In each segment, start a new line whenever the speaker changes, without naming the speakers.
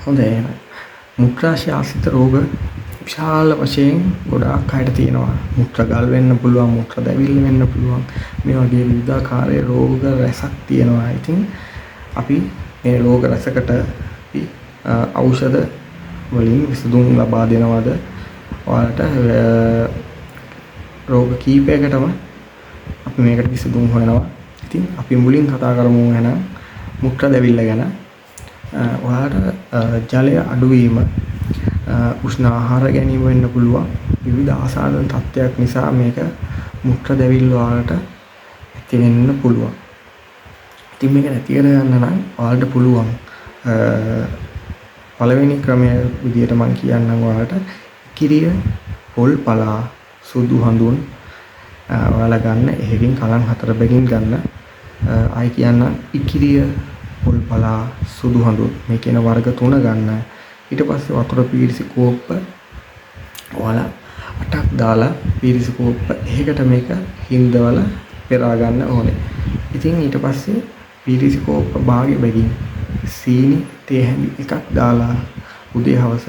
හොඳයි එහෙනම්. මුත්‍රාශය ආශ්‍රිත රෝග විශාල වශයෙන් ගොඩාක් අයට තියෙනවා. මුත්‍රා ගල් වෙන්න පුළුවන්, මුත්‍රා දැවිල්ල වෙන්න පුළුවන්. මේ වගේ විවිධාකාරයේ රෝග රැසක් තියෙනවා. ඉතින් අපි මේ රෝග රැසකට ඖෂධ වලින් විසඳුම් ලබා දෙනවද? ඔයාලට රෝග කීපයකටම අපි මේකට විසඳුම් හොයනවා. ඉතින් අපි මුලින් කතා කරමු එහෙනම් මුත්‍රා දැවිල්ල ගැන. ඔයාලට ජලය අඩුවීම, උෂ්ණ ආහාර ගැනීම වෙන්න පුළුවන්. විවිධ ආසාදන තත්ත්වයක් නිසා මේක මුත්‍රා දැවිල්ල ඔයාලට ඇති වෙන්න පුළුවන්. ඉතින් මේක නැති කරගන්න නම් ඔයාලට පුළුවන් පළවෙනි ක්‍රමය විදියට මම කියන්නම් ඔයාලට කිරිය, පොල් පලා, සුදු හඳුන් ඔයාලා ගන්න. එහෙකින් කලන් 4 බැගින් ගන්න. ආයි කියන්නම් ඉකිරිය, පොල් පලා, සුදු හඳුන් මේ කියන වර්ග 3 ගන්න. ඊට පස්සේ වතුර පීරිසි කෝප්ප ඔයාලා 8ක් දාලා පීරිසි කෝප්ප එහෙකට මේක හින්දවල පෙරා ගන්න ඕනේ. ඉතින් ඊට පස්සේ පීරිසි කෝප්ප භාගෙ බැගින් සීනි තේ හැඳි එකක් දාලා උදේ හවස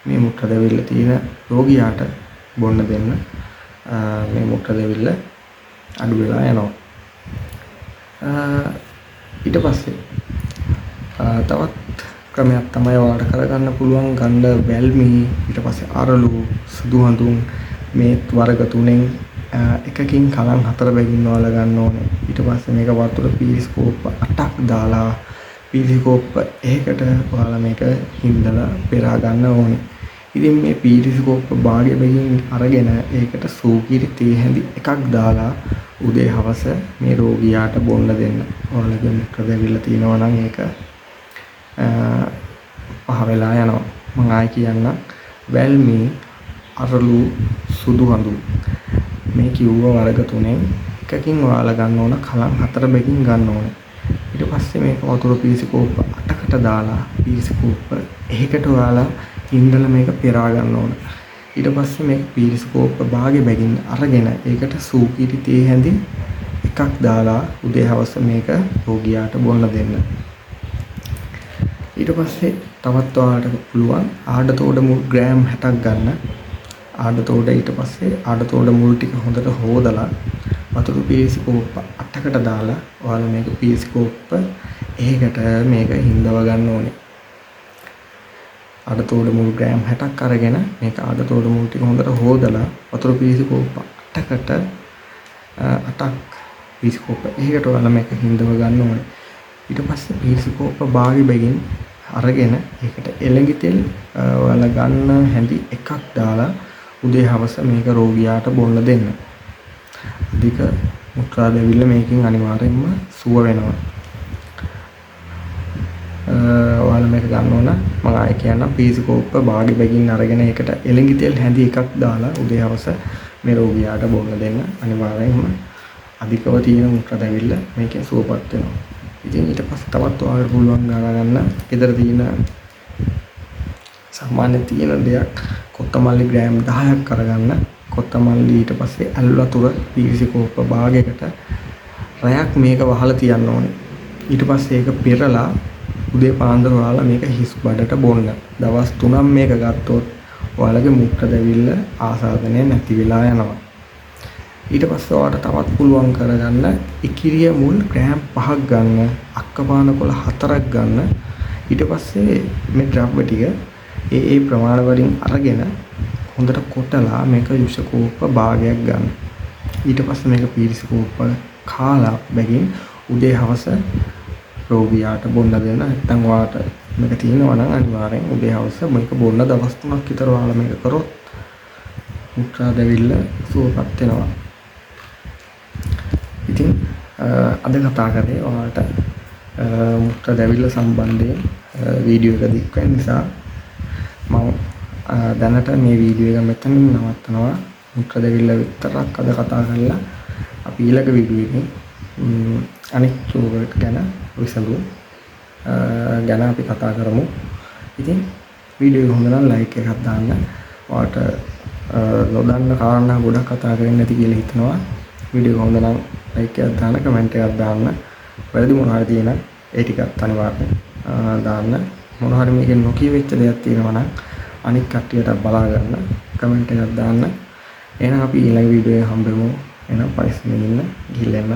මේ මුත්‍රා දැවිල්ල තියෙන රෝගියාට බොන්න දෙන්න. මේ මුත්‍රා දැවිල්ල අඩු වෙලා යනවා. ඊට පස්සේ තවත් ක්‍රමයක් තමයි ඔයාලට කරගන්න පුළුවන්. ගන්න වැල්මි, ඊට පස්සේ අරලු, සුදු හඳුන් මේ වර්ග 3න් එකකින් කලන් 4 බැගින් ඔයාලා ගන්න ඕනේ. ඊට පස්සේ මේක වතුර පීරිසි කෝප්ප 8ක් දාලා පීරිසි කෝප්ප එකකට ඔයාලා මේක හින්දලා පෙරා ගන්න ඕනේ. ඉතින් මේ පීරිසි කෝප්ප භාගය බැගින් අරගෙන ඒකට සූකිරි තේ හැඳි එකක් දාලා උදේ හවස මේ රෝගියාට බොන්න දෙන්න. ඔයාලගේ මුත්‍රා දැවිල්ල තියෙනවා නම් ඒක පහ වෙලා යනවා. මම ආයි කියන්නම් වැල්මි, අරලු, සුදු හඳුන් මේ කිව්ව වර්ග 3න් එකකින් ඔයාලා ගන්න ඕන කලන් 4 බැගින් ගන්න ඕනේ. ඊට පස්සේ මේක වතුර පීරිසි කෝප්ප 8කට දාලා පීරිසි කෝප්ප එකකට ඔයාලා ඉන්දලා මේක පෙරා ගන්න ඕන. ඊට පස්සේ මේක පීරිසි කෝප්ප භාගෙ බැගින් අරගෙන ඒකට සූකිරි තේ හැඳි එකක් දාලා උදේ හවස මේක රෝගියාට බොන්න දෙන්න. ඊට පස්සේ තවත් ඔයාලට පුළුවන් ආඩතෝඩ මුල් ග්‍රෑම් 60ක් ගන්න. ආඩතෝඩ ඊට පස්සේ ආඩතෝඩ මුල් ටික හොඳට හොදලා වතුර පීරිසි කෝප්ප 8කට දාලා ඔයාලා මේක පීරිසි කෝප්ප එකකට මේක හින්දව ගන්න ඕනේ. ආඩතෝඩ මුල් ග්‍රෑම් 60ක් අරගෙන මේක ආඩතෝඩ මුල් ටික හොඳට හොදලා වතුර පීරිසි කෝප්ප 8කට 8ක් පීරිසි කෝප්ප එකකට ඔයාලා මේක හින්දව ගන්න ඕනේ. ඊට පස්සේ පීරිසි කෝප්ප භාගෙ බැගින් අරගෙන ඒකට එළඟි තෙල් ඔයාලා ගන්න හැඳි එකක් දාලා උදේ හවස මේක රෝගියාට බොන්න දෙන්න. අධික මුත්‍රා දැවිල්ල මේකෙන් අනිවාර්යයෙන්ම සුව වෙනවා. ඔයාලා මේක ගන්න ඕන. මම ආයෙ කියන්නම් පීරිසි කෝප්ප භාගෙ බැගින් අරගෙන ඒකට එළඟි තෙල් හැඳි එකක් දාලා උදේ හවස මේ රෝගියාට බොන්න දෙන්න. අනිවාර්යයෙන්ම අධිකව තියෙන මුත්‍රා දැවිල්ල මේකෙන් සුවපත් වෙනවා. ඉතින් ඊට පස්සේ තවත් ඔයාලට පුළුවන් ගන්න ගෙදර තියෙන සාමාන්‍ය තියෙන දෙයක් කොත්තමල්ලි ග්‍රෑම් 10ක් අරගන්න. කොත්තමල්ලි ඊට පස්සේ ඇල් වතුර පීරිසි කෝප්ප භාගයකට රැයක් මේක වහලා තියන්න ඕනේ. ඊට පස්සේ ඒක පෙරලා උදේ පාන්දර ඔයාලා මේක හිස් බඩට බොන්න. දවස් 3ක් මේක ගත්තොත් ඔයාලගේ මුත්‍රා දැවිල්ල ආසාදනය නැති වෙලා යනවා. ඊට පස්සේ ඔයාලට තවත් පුළුවන් කරගන්න ඉකිරිය මුල් ග්‍රෑම් 5ක් ගන්න, අක්කපාන කොළ 4ක් ගන්න. ඊට පස්සේ මේ ද්‍රව්‍ය ටික ඒ ප්‍රමාණ වලින් අරගෙන හොඳට කොටලා මේක යුෂ කෝප්ප භාගයක් ගන්න. ඊට පස්සේ මේක පීරිසි කෝප්ප කාලා බැගින් උදේ හවස රෝගියාට බොන්න දෙන්න. නැත්නම් ඔයාලට මේක තියෙනවා නම් අනිවාර්යෙන් උදේ හවස මේක බොන්න දවස් 3ක් විතර ඔයාලා මේක කරොත් මුත්‍රා දැවිල්ල සුවපත් වෙනවා. ඉතින් අද කතා කරේ ඔයාලට මුත්‍රා දැවිල්ල සම්බන්ධයෙන් වීඩියෝ එක දික් වෙන නිසා මම දැනට මේ වීඩියෝ එක මෙතනින් නවත්තනවා. මුත්‍රා දැවිල්ල විතරක් අද කතා කරලා අපි ඊළඟ වීඩියෝ එකේ අනිත් රෝග ගැන විසඳුම් ගැන අපි කතා කරමු. ඉතින් වීඩියෝ එක හොඳ නම් ලයික් එකක් දාන්න. ඔයාලට නොදන්න කාරණා ගොඩක් කතා කරන්න නැති කියලා හිතනවා. වීඩියෝ එක හොඳ නම් ලයික් එකක් දාන්න, කමෙන්ට් එකක් දාන්න. වැරදි මොනවා හරි තියෙනම් ඒ ටිකත් අනිවාර්යෙන් දාන්න. මොනවා හරි මේකෙන් නොකිය වෙච්ච දෙයක් තියෙනවා නම් අනිත් කට්ටියට බලා ගන්න කමෙන්ට් එකක් දාන්න. එහෙනම් අපි ඊළඟ වීඩියෝ එකේ හම්බෙමු. එහෙනම් පරිස්සමෙන් ඉන්න. ගිහිල්ලා එන්න.